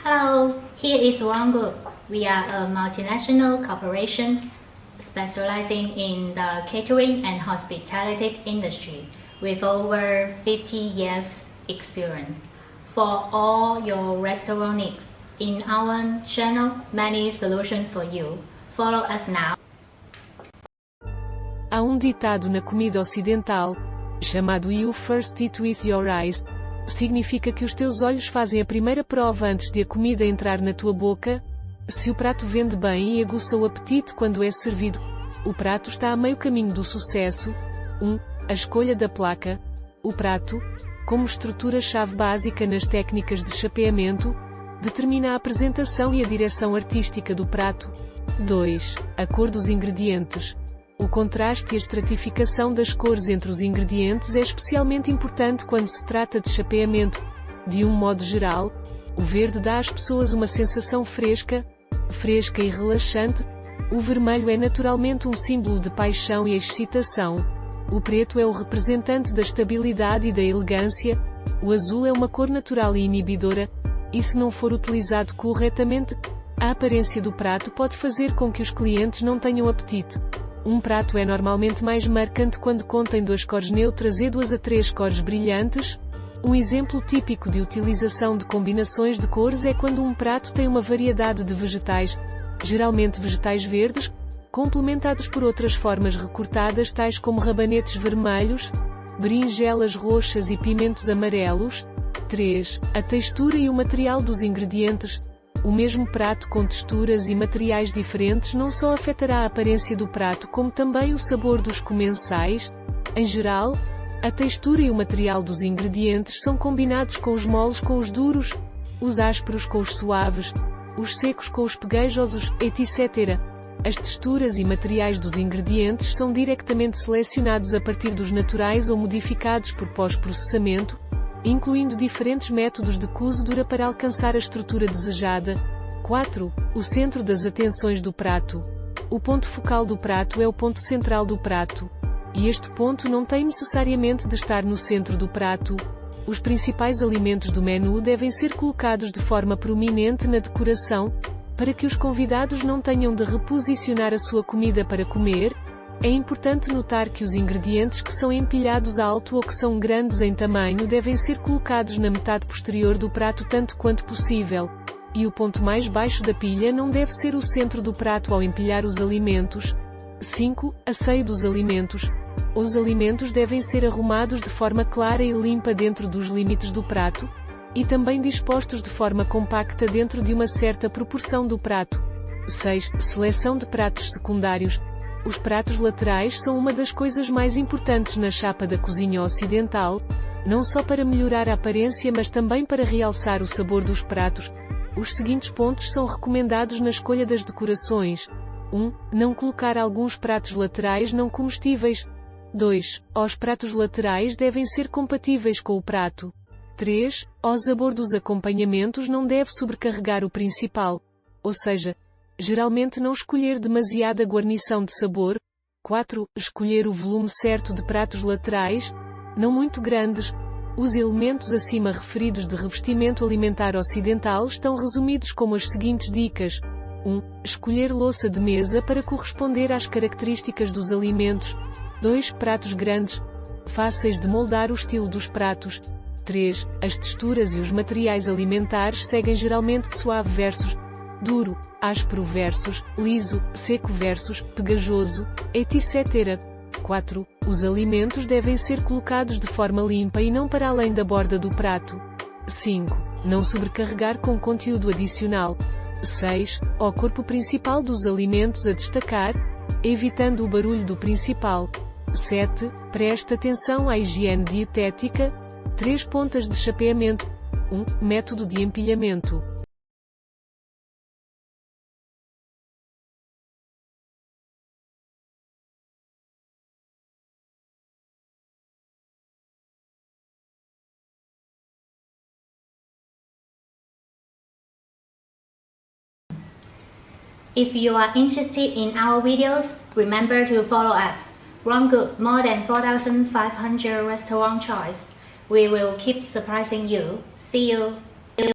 Hello, here is One Group. We are a multinational corporation specializing in the catering and hospitality industry with over 50 years experience. For all your restaurant needs, in our channel, many solutions for you. Follow us now. Há um ditado na comida ocidental, chamado You first eat with your eyes. Significa que os teus olhos fazem a primeira prova antes de a comida entrar na tua boca. Se o prato vende bem e aguça o apetite quando é servido, o prato está a meio caminho do sucesso. 1. A escolha da placa. O prato, como estrutura-chave básica nas técnicas de chapeamento, determina a apresentação e a direção artística do prato. 2. A cor dos ingredientes. O contraste e a estratificação das cores entre os ingredientes é especialmente importante quando se trata de chapeamento. De um modo geral, o verde dá às pessoas uma sensação fresca e relaxante. O vermelho é naturalmente um símbolo de paixão e excitação. O preto é o representante da estabilidade e da elegância. O azul é uma cor natural e inibidora, e se não for utilizado corretamente, a aparência do prato pode fazer com que os clientes não tenham apetite. Um prato é normalmente mais marcante quando contém 2 cores neutras e 2 a 3 cores brilhantes. Um exemplo típico de utilização de combinações de cores é quando um prato tem uma variedade de vegetais, geralmente vegetais verdes, complementados por outras formas recortadas tais como rabanetes vermelhos, berinjelas roxas e pimentos amarelos. 3. A textura e o material dos ingredientes. O mesmo prato com texturas e materiais diferentes não só afetará a aparência do prato como também o sabor dos comensais. Em geral, a textura e o material dos ingredientes são combinados com os moles com os duros, os ásperos com os suaves, os secos com os pegajosos, etc. As texturas e materiais dos ingredientes são diretamente selecionados a partir dos naturais ou modificados por pós-processamento, incluindo diferentes métodos de cozedura para alcançar a estrutura desejada. 4. O centro das atenções do prato. O ponto focal do prato é o ponto central do prato. E este ponto não tem necessariamente de estar no centro do prato. Os principais alimentos do menu devem ser colocados de forma prominente na decoração, para que os convidados não tenham de reposicionar a sua comida para comer. É importante notar que os ingredientes que são empilhados alto ou que são grandes em tamanho devem ser colocados na metade posterior do prato tanto quanto possível. E o ponto mais baixo da pilha não deve ser o centro do prato ao empilhar os alimentos. 5. Asseio dos alimentos. Os alimentos devem ser arrumados de forma clara e limpa dentro dos limites do prato, e também dispostos de forma compacta dentro de uma certa proporção do prato. 6. Seleção de pratos secundários. Os pratos laterais são uma das coisas mais importantes na chapa da cozinha ocidental, não só para melhorar a aparência mas também para realçar o sabor dos pratos. Os seguintes pontos são recomendados na escolha das decorações. 1. Não colocar alguns pratos laterais não comestíveis. 2. Os pratos laterais devem ser compatíveis com o prato. 3. O sabor dos acompanhamentos não deve sobrecarregar o principal, ou seja, geralmente não escolher demasiada guarnição de sabor. 4. Escolher o volume certo de pratos laterais, não muito grandes. Os elementos acima referidos de revestimento alimentar ocidental estão resumidos como as seguintes dicas. 1. Escolher louça de mesa para corresponder às características dos alimentos. 2. Pratos grandes, fáceis de moldar o estilo dos pratos. 3. As texturas e os materiais alimentares seguem geralmente suave versus duro, áspero versus liso, seco versus pegajoso, etc. 4. Os alimentos devem ser colocados de forma limpa e não para além da borda do prato. 5. Não sobrecarregar com conteúdo adicional. 6. O corpo principal dos alimentos a destacar, evitando o barulho do principal. 7. Preste atenção à higiene dietética. 3 pontas de chapeamento. 1. Método de empilhamento. If you are interested in our videos, remember to follow us. One Group, more than 4,500 restaurant choice. We will keep surprising you. See you!